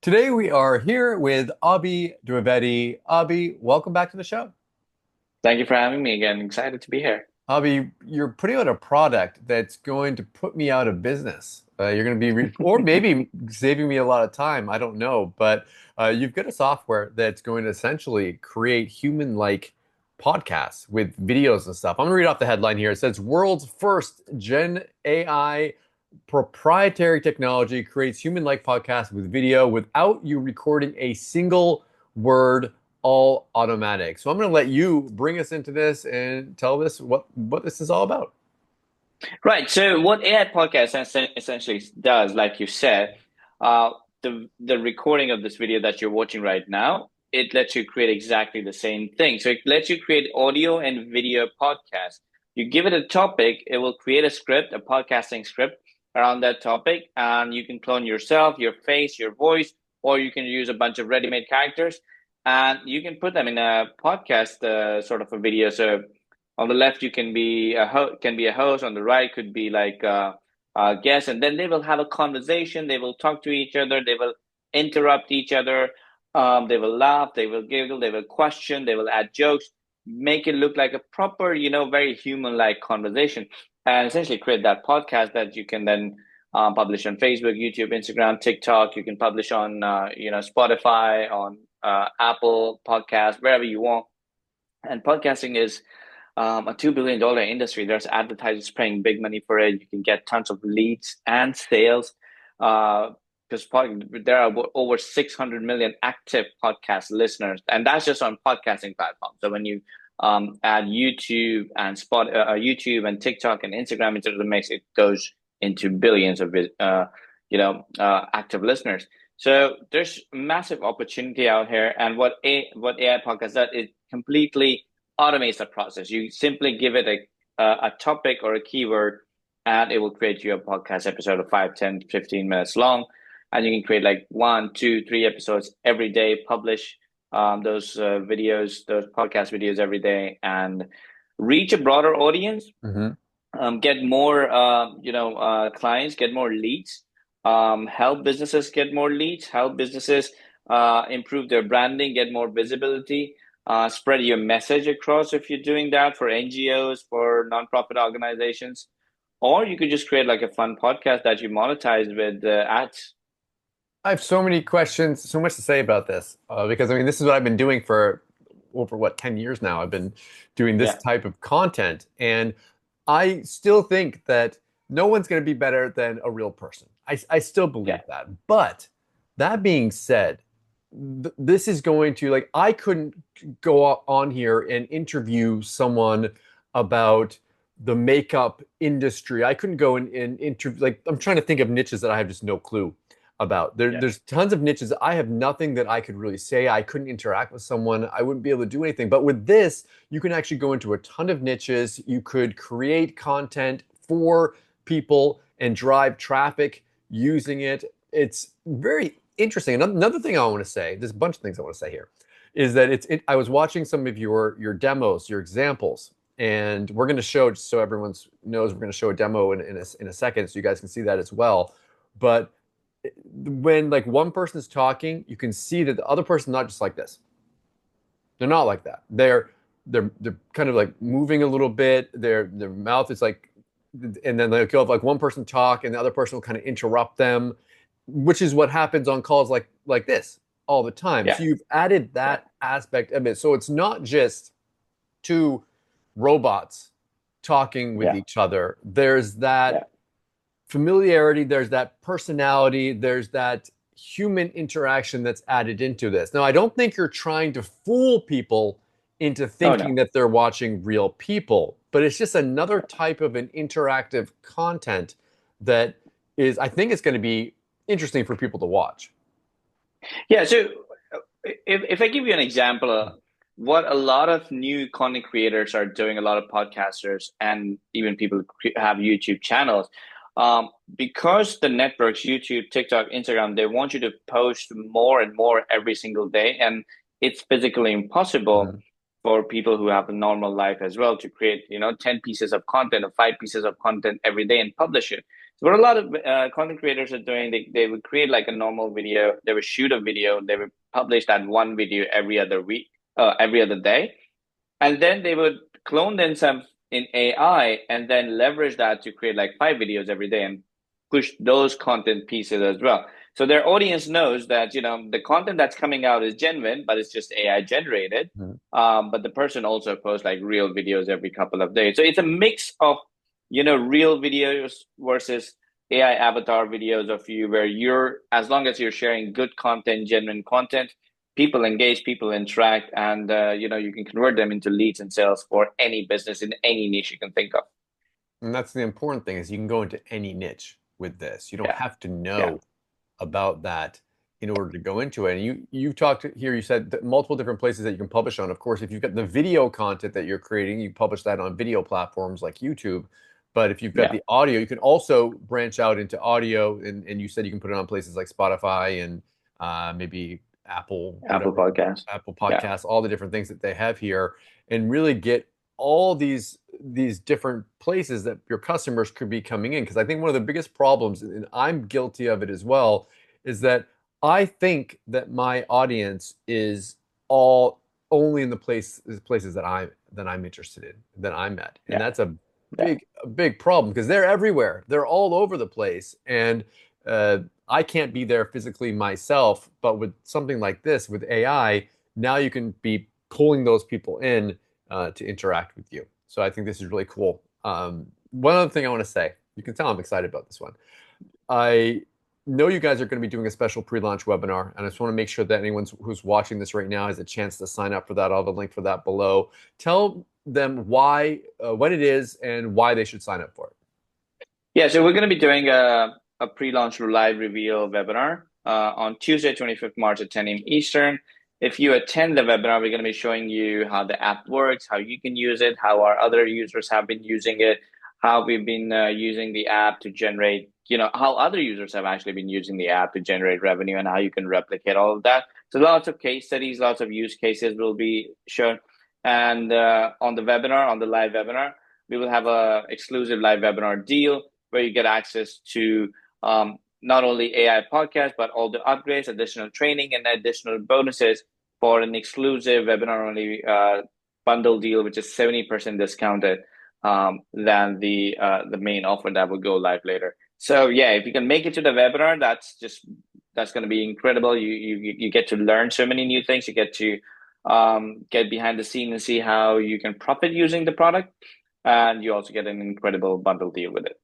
Today we are here with Abhi Dwivedi. Abhi, welcome back to the show. Thank you for having me again. Excited to be here. Abhi, you're putting out a product that's going to put me out of business. You're going to be, or maybe saving me a lot of time. I don't know, but you've got a software that's going to essentially create human-like podcasts with videos and stuff. I'm going to read off the headline here. It says, "World's first Gen AI proprietary technology creates human-like podcasts with video without you recording a single word, all automatic." So I'm going to let you bring us into this and tell us what this is all about. Right. So what AI podcast essentially does, like you said, uh, the recording of this video that you're watching right now, it lets you create exactly the same thing. So it lets you create audio and video podcasts. You give it a topic, it will create a script, a podcasting script around that topic, and you can clone yourself, your face, your voice, or you can use a bunch of ready-made characters, and you can put them in a podcast sort of a video. So on the left you can be a host, on the right could be like a guest, and then they will have a conversation, they will talk to each other, they will interrupt each other, they will laugh, they will giggle, they will question, they will add jokes, make it look like a proper, very human like conversation, and essentially create that podcast that you can then publish on Facebook, YouTube, Instagram, TikTok. You can publish on Spotify, on Apple Podcast, wherever you want. And podcasting is a $2 billion industry. There's advertisers paying big money for it. You can get tons of leads and sales because there are over 600 million active podcast listeners, and that's just on podcasting platforms. So when you add YouTube and TikTok and Instagram into the mix, it goes into billions of active listeners. So there's massive opportunity out here, and what AI podcast does, it completely automates the process. You simply give it a topic or a keyword, and it will create you a podcast episode of 5, 10, 15 minutes long. And you can create like one, two, three episodes every day, publish those those podcast videos every day, and reach a broader audience, Hmm. get more, clients, get more leads, help businesses get more leads, help businesses improve their branding, get more visibility, spread your message across if you're doing that for NGOs, for nonprofit organizations, or you could just create like a fun podcast that you monetize with ads. I have so many questions, so much to say about this because I mean, this is what I've been doing for over what 10 years now. I've been doing this Yeah, type of content, and I still think that no one's going to be better than a real person. I still believe yeah, that. But that being said, this is going to like I couldn't go on here and interview someone about the makeup industry. I couldn't go and interview like I'm trying to think of niches that I have just no clue about. yeah. There's tons of niches. I have nothing that I could really say. I couldn't interact with someone. I wouldn't be able to do anything. But with this, you can actually go into a ton of niches. You could create content for people and drive traffic using it. It's very interesting. Another thing I want to say, there's a bunch of things I want to say here, is that I was watching some of your demos, your examples, and we're going to show, just so everyone knows, we're going to show a demo in a second so you guys can see that as well. But when like one person is talking, you can see that the other person's not just like this. They're not like that. They're kind of like moving a little bit. Their mouth is like, and then they'll go like one person talk and the other person will kind of interrupt them, which is what happens on calls like this all the time. Yeah, So you've added yeah, that aspect of it. So it's not just two robots talking with yeah, each other. There's yeah. that familiarity, there's that personality, there's that human interaction that's added into this. Now, I don't think you're trying to fool people into Oh thinking no. that they're watching real people, but it's just another type of an interactive content that is, I think it's going to be interesting for people to watch. Yeah, so if I give you an example, what a lot of new content creators are doing, a lot of podcasters and even people who have YouTube channels, because the networks, YouTube, TikTok, Instagram, they want you to post more and more every single day, and it's physically impossible. Mhm. for people who have a normal life as well to create, 10 pieces of content or 5 pieces of content every day and publish it. So what a lot of content creators are doing, they would create like a normal video, they would shoot a video, they would publish that one video every other week, every other day, and then they would clone themselves in AI and then leverage that to create like 5 videos every day and push those content pieces as well. So their audience knows that, the content that's coming out is genuine, but it's just AI generated. But the person also posts like real videos every couple of days. So it's a mix of, real videos versus AI avatar videos of you, where as long as you're sharing good content, genuine content, people engage, people interact, and you can convert them into leads and sales for any business in any niche you can think of. And that's the important thing, is you can go into any niche with this. You don't Yeah, have to yeah, know about that in order to go into it. And you've talked here, you said that multiple different places that you can publish on. Of course, if you've got the video content that you're creating, you publish that on video platforms like YouTube. But if you've got yeah. the audio, you can also branch out into audio. And you said you can put it on places like Spotify and maybe Apple, Apple whatever, Podcast. Apple Yeah, Podcasts, all the different things that they have here, and really get all these different places that your customers could be coming in. Because I think one of the biggest problems, and I'm guilty of it as well, is that I think that my audience is all only in the places that I'm interested in, that I'm at. And yeah, that's a yeah. big problem, because they're everywhere. They're all over the place. And I can't be there physically myself, but with something like this, with AI, now you can be pulling those people in to interact with you. So I think this is really cool. One other thing I want to say, you can tell I'm excited about this one. I know you guys are going to be doing a special pre-launch webinar, and I just want to make sure that anyone who's watching this right now has a chance to sign up for that. I'll have a link for that below. Tell them why, what it is, and why they should sign up for it. Yeah, so we're going to be doing a pre-launch live reveal webinar on Tuesday, 25th March at 10 a.m. Eastern. If you attend the webinar, we're going to be showing you how the app works, how you can use it, how our other users have been using it, how we've been using the app to generate, how other users have actually been using the app to generate revenue, and how you can replicate all of that. So lots of case studies, lots of use cases will be shown. And on the webinar, on the live webinar, we will have a exclusive live webinar deal where you get access to not only AI podcast, but all the upgrades, additional training, and additional bonuses for an exclusive webinar only bundle deal, which is 70% discounted than the main offer that will go live later. So yeah, if you can make it to the webinar, that's going to be incredible. You get to learn so many new things. You get to get behind the scene and see how you can profit using the product, and you also get an incredible bundle deal with it.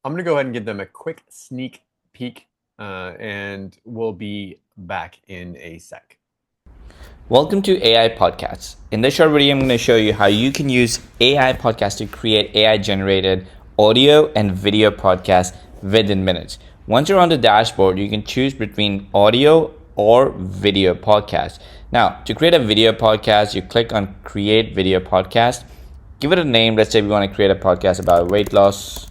I'm going to go ahead and give them a quick sneak peek, and we'll be back in a sec. Welcome to AI Podcasts. In this short video, I'm going to show you how you can use AI Podcasts to create AI-generated audio and video podcasts within minutes. Once you're on the dashboard, you can choose between audio or video podcast. Now, to create a video podcast, you click on Create Video Podcast. Give it a name. Let's say we want to create a podcast about weight loss.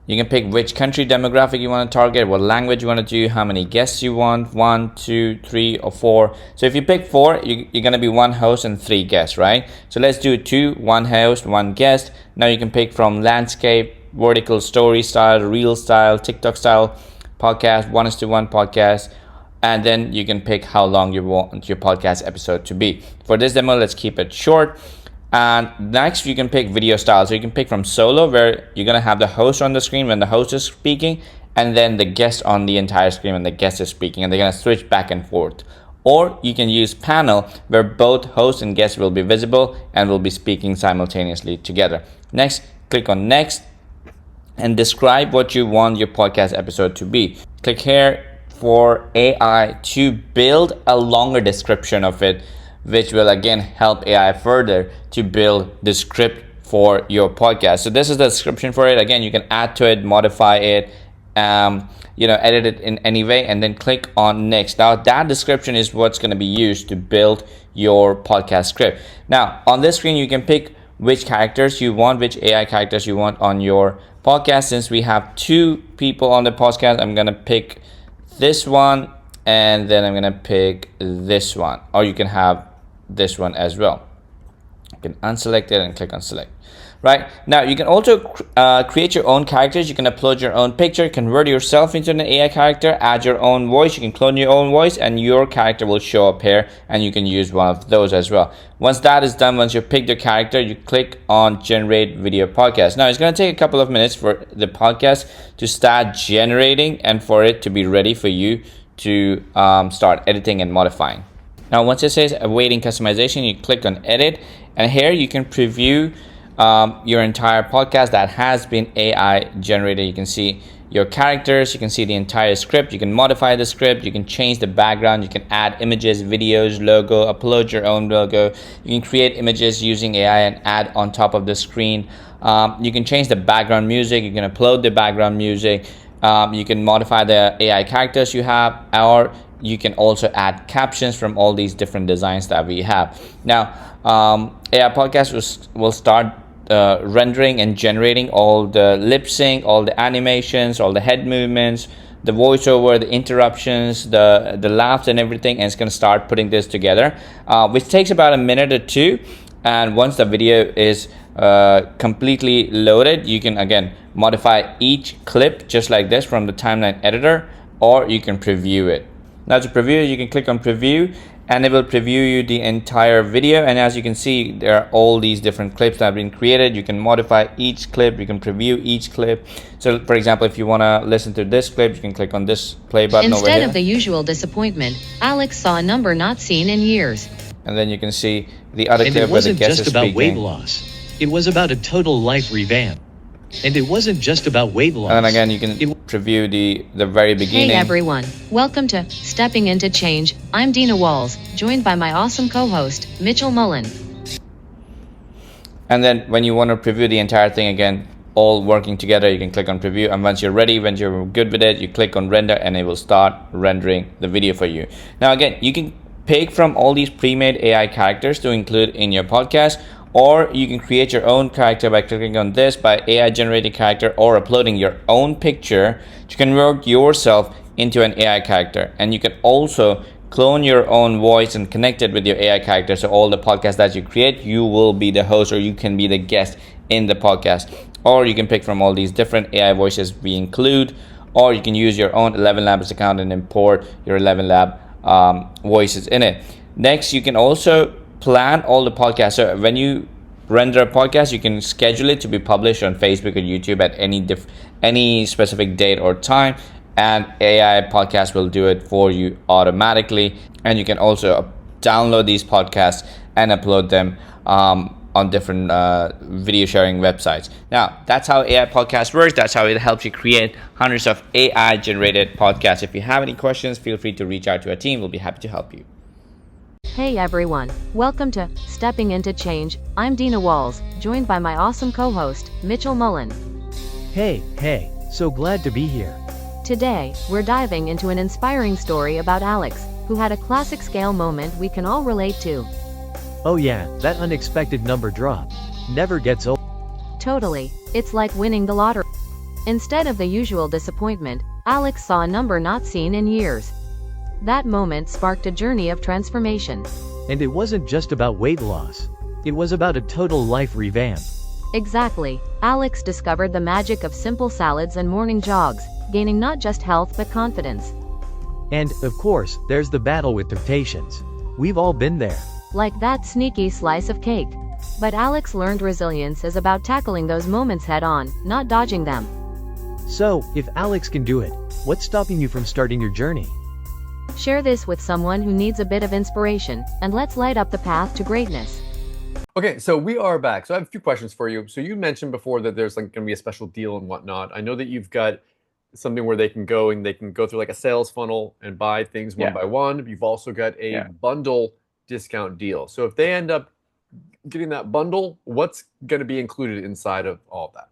You can pick which country demographic you want to target, what language you want to do, how many guests you want, 1, 2, 3, or 4. So if you pick 4, you're going to be 1 host and 3 guests, right? So let's do 2, 1 host, 1 guest. Now you can pick from landscape, vertical story style, reel style, TikTok style podcast, 1:1 podcast. And then you can pick how long you want your podcast episode to be. For this demo, let's keep it short. And next, you can pick video style. So you can pick from solo, where you're going to have the host on the screen when the host is speaking, and then the guest on the entire screen when the guest is speaking, and they're going to switch back and forth. Or you can use panel, where both host and guest will be visible and will be speaking simultaneously together. Next, click on next and describe what you want your podcast episode to be. Click here for AI to build a longer description of it, which will again help AI further to build the script for your podcast. So this is the description for it. Again, you can add to it, modify it, edit it in any way, and then click on next. Now that description is what's going to be used to build your podcast script. Now on this screen, you can pick which characters you want, which AI characters you want on your podcast. Since we have 2 people on the podcast, I'm going to pick this one, and then I'm going to pick this one, or you can have this one as well. You can unselect it and click on select. Right now, you can also create your own characters. You can upload your own picture, convert yourself into an AI character, add your own voice. You can clone your own voice, and your character will show up here, and you can use one of those as well. Once that is done, once you pick the character, you click on generate video podcast. Now, it's going to take a couple of minutes for the podcast to start generating and for it to be ready for you to start editing and modifying. Now, once it says awaiting customization, you click on edit, and here you can preview your entire podcast that has been AI generated. You can see your characters, you can see the entire script, you can modify the script, you can change the background, you can add images, videos, logo, upload your own logo, you can create images using AI and add on top of the screen. You can change the background music, you can upload the background music, you can modify the AI characters you have, or you can also add captions from all these different designs that we have. Now, AI Podcast will start rendering and generating all the lip sync, all the animations, all the head movements, the voiceover, the interruptions, the laughs and everything, and it's going to start putting this together, which takes about a minute or two. And once the video is completely loaded, you can again modify each clip just like this from the timeline editor, or you can preview it. Now, to preview, you can click on preview, and it will preview you the entire video. And as you can see, there are all these different clips that have been created. You can modify each clip, you can preview each clip. So for example, if you want to listen to this clip, you can click on this play button over here. Instead of the usual disappointment, Alex saw a number not seen in years. And then you can see the other And clip it where the wasn't guest just is about speaking. weight loss. It was about a total life revamp. And it wasn't just about weight loss. And then again, you can preview the very beginning. Hey everyone, welcome to Stepping Into Change. I'm Dina Walls, joined by my awesome co-host, Mitchell Mullen. And then when you want to preview the entire thing again, all working together, you can click on preview. And once you're ready, when you're good with it, you click on render, and it will start rendering the video for you. Now again, you can pick from all these pre-made AI characters to include in your podcast, or you can create your own character by clicking on this by AI generated character, or uploading your own picture to convert yourself into an AI character. And you can also clone your own voice and connect it with your AI character. So all the podcasts that you create, you will be the host, or you can be the guest in the podcast. Or you can pick from all these different AI voices we include, or you can use your own 11 Labs account and import your 11 Lab voices in it. Next, you can also plan all the podcasts. So when you render a podcast, you can schedule it to be published on Facebook or YouTube at any specific date or time, and AI Podcast will do it for you automatically. And you can also download these podcasts and upload them on different video sharing websites. Now, that's how AI Podcast works. That's how it helps you create hundreds of AI generated podcasts. If you have any questions, feel free to reach out to our team. We'll be happy to help you. Hey everyone, welcome to Stepping Into Change. I'm Dina Walls, joined by my awesome co-host, Mitchell Mullen. Hey, so glad to be here. Today, we're diving into an inspiring story about Alex, who had a classic scale moment we can all relate to. Oh yeah, that unexpected number drop. Never gets old. Totally, it's like winning the lottery. Instead of the usual disappointment, Alex saw a number not seen in years. That moment sparked a journey of transformation. And it wasn't just about weight loss. It was about a total life revamp. Exactly. Alex discovered the magic of simple salads and morning jogs, gaining not just health but confidence. And, of course, there's the battle with temptations. We've all been there. Like that sneaky slice of cake. But Alex learned resilience is about tackling those moments head on, not dodging them. So, if Alex can do it, what's stopping you from starting your journey? Share this with someone who needs a bit of inspiration, and let's light up the path to greatness. Okay, so we are back. So I have a few questions for you. So you mentioned before that there's like going to be a special deal and whatnot. I know that you've got something where they can go through like a sales funnel and buy things one by one. You've also got a bundle discount deal. So if they end up getting that bundle, what's going to be included inside of all of that?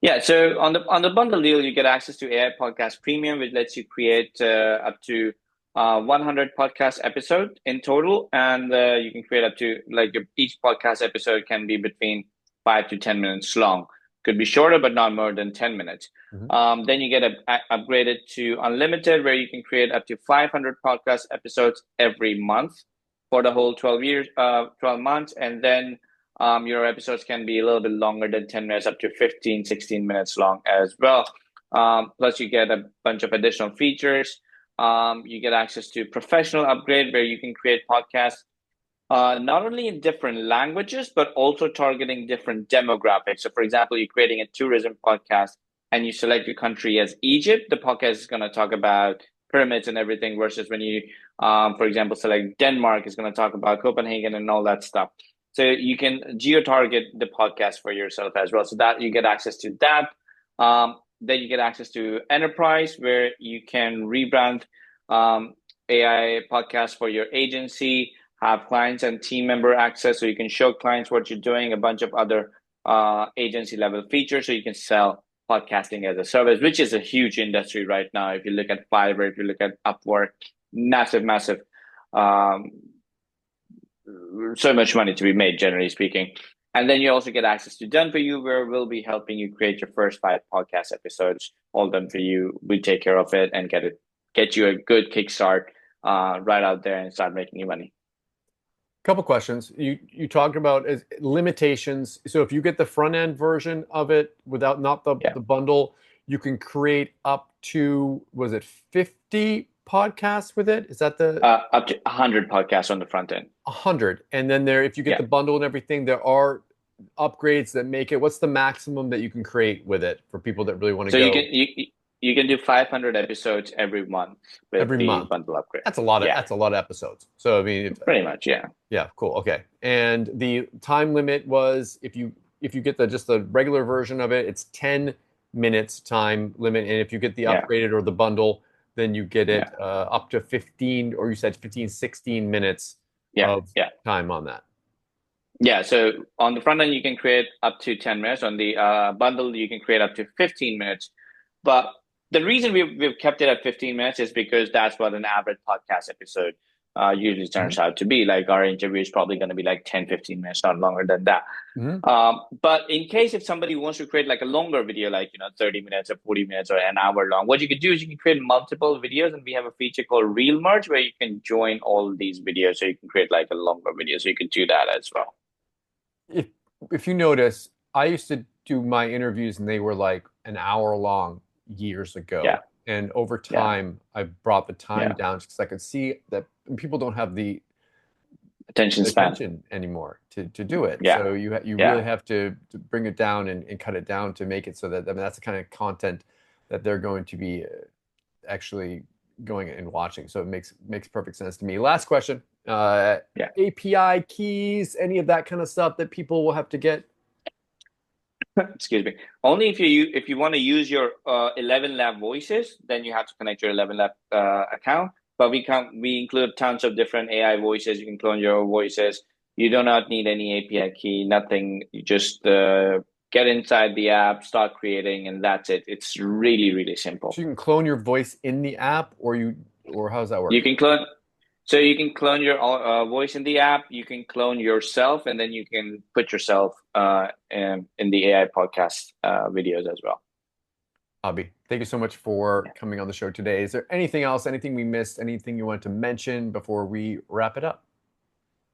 Yeah, so on the bundle deal, you get access to AI Podcast Premium, which lets you create up to 100 podcast episodes in total, and you can create up to each podcast episode can be between 5 to 10 minutes long. Could be shorter, but not more than 10 minutes. Mm-hmm. Then you get upgraded to unlimited, where you can create up to 500 podcast episodes every month for the whole 12 months. And then your episodes can be a little bit longer than 10 minutes, up to 15, 16 minutes long as well. Plus, you get a bunch of additional features. You get access to professional upgrade where you can create podcasts not only in different languages, but also targeting different demographics. So, for example, you're creating a tourism podcast and you select your country as Egypt, the podcast is going to talk about pyramids and everything, versus when you, for example, select Denmark, is going to talk about Copenhagen and all that stuff. So you can geo-target the podcast for yourself as well. So that you get access to that. Then you get access to enterprise, where you can rebrand AI podcasts for your agency, have clients and team member access, so you can show clients what you're doing, a bunch of other agency level features, so you can sell podcasting as a service, which is a huge industry right now. If you look at Fiverr, if you look at Upwork, massive, so much money to be made, generally speaking. And then you also get access to Done For You, where we'll be helping you create your first 5 podcast episodes, all done for you. We take care of it and get you a good kickstart right out there and start making you money. Couple questions. You talked about limitations. So if you get the front end version of it without the bundle, you can create up to, was it 50 podcasts with it? Is that the up to 100 podcasts on the front end? 100, and then if you get the bundle and everything, there are upgrades that make it. What's the maximum that you can create with it for people that really want to go? So you can do 500 episodes every month with the bundle upgrade. That's a lot of that's a lot of episodes. So I mean, pretty much, yeah. Yeah, cool. Okay. And the time limit was, if you get just the regular version of it, it's 10 minutes time limit, and if you get the upgraded or the bundle, then you get it up to 15, or you said 15, 16 minutes of time on that. Yeah, so on the front end, you can create up to 10 minutes. On the bundle, you can create up to 15 minutes. But the reason we've kept it at 15 minutes is because that's what an average podcast episode usually turns out to be. Like, our interview is probably going to be like 10, 15 minutes, not longer than that. But in case if somebody wants to create like a longer video, like 30 minutes or 40 minutes or an hour long, what you can do is you can create multiple videos, and we have a feature called Reel Merge where you can join all these videos, so you can create like a longer video. So you can do that as well. If you notice, I used to do my interviews and they were like an hour long years ago. And over time, I brought the time down because I could see that people don't have the attention span anymore to do it. So you really have to bring it down and cut it down to make it so that, I mean, that's the kind of content that they're going to be actually going and watching. So it makes perfect sense to me. Last question. API keys, any of that kind of stuff that people will have to get? Excuse me. Only if you want to use your 11 Lab voices, then you have to connect your 11 Lab account. But we include tons of different AI voices. You can clone your own voices. You do not need any API key, nothing. You just get inside the app, start creating, and that's it. It's really, really simple. So you can clone your voice in the app, or how does that work? You can clone. So you can clone your voice in the app. You can clone yourself, and then you can put yourself in the AI podcast videos as well. Abhi, thank you so much for coming on the show today. Is there anything else, anything we missed, anything you want to mention before we wrap it up?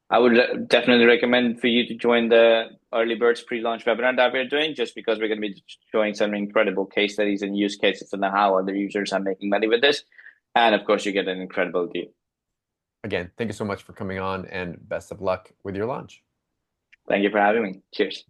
I would definitely recommend for you to join the Early Birds pre-launch webinar that we're doing, just because we're going to be showing some incredible case studies and use cases on how other users are making money with this. And of course, you get an incredible deal. Again, thank you so much for coming on, and best of luck with your launch. Thank you for having me. Cheers.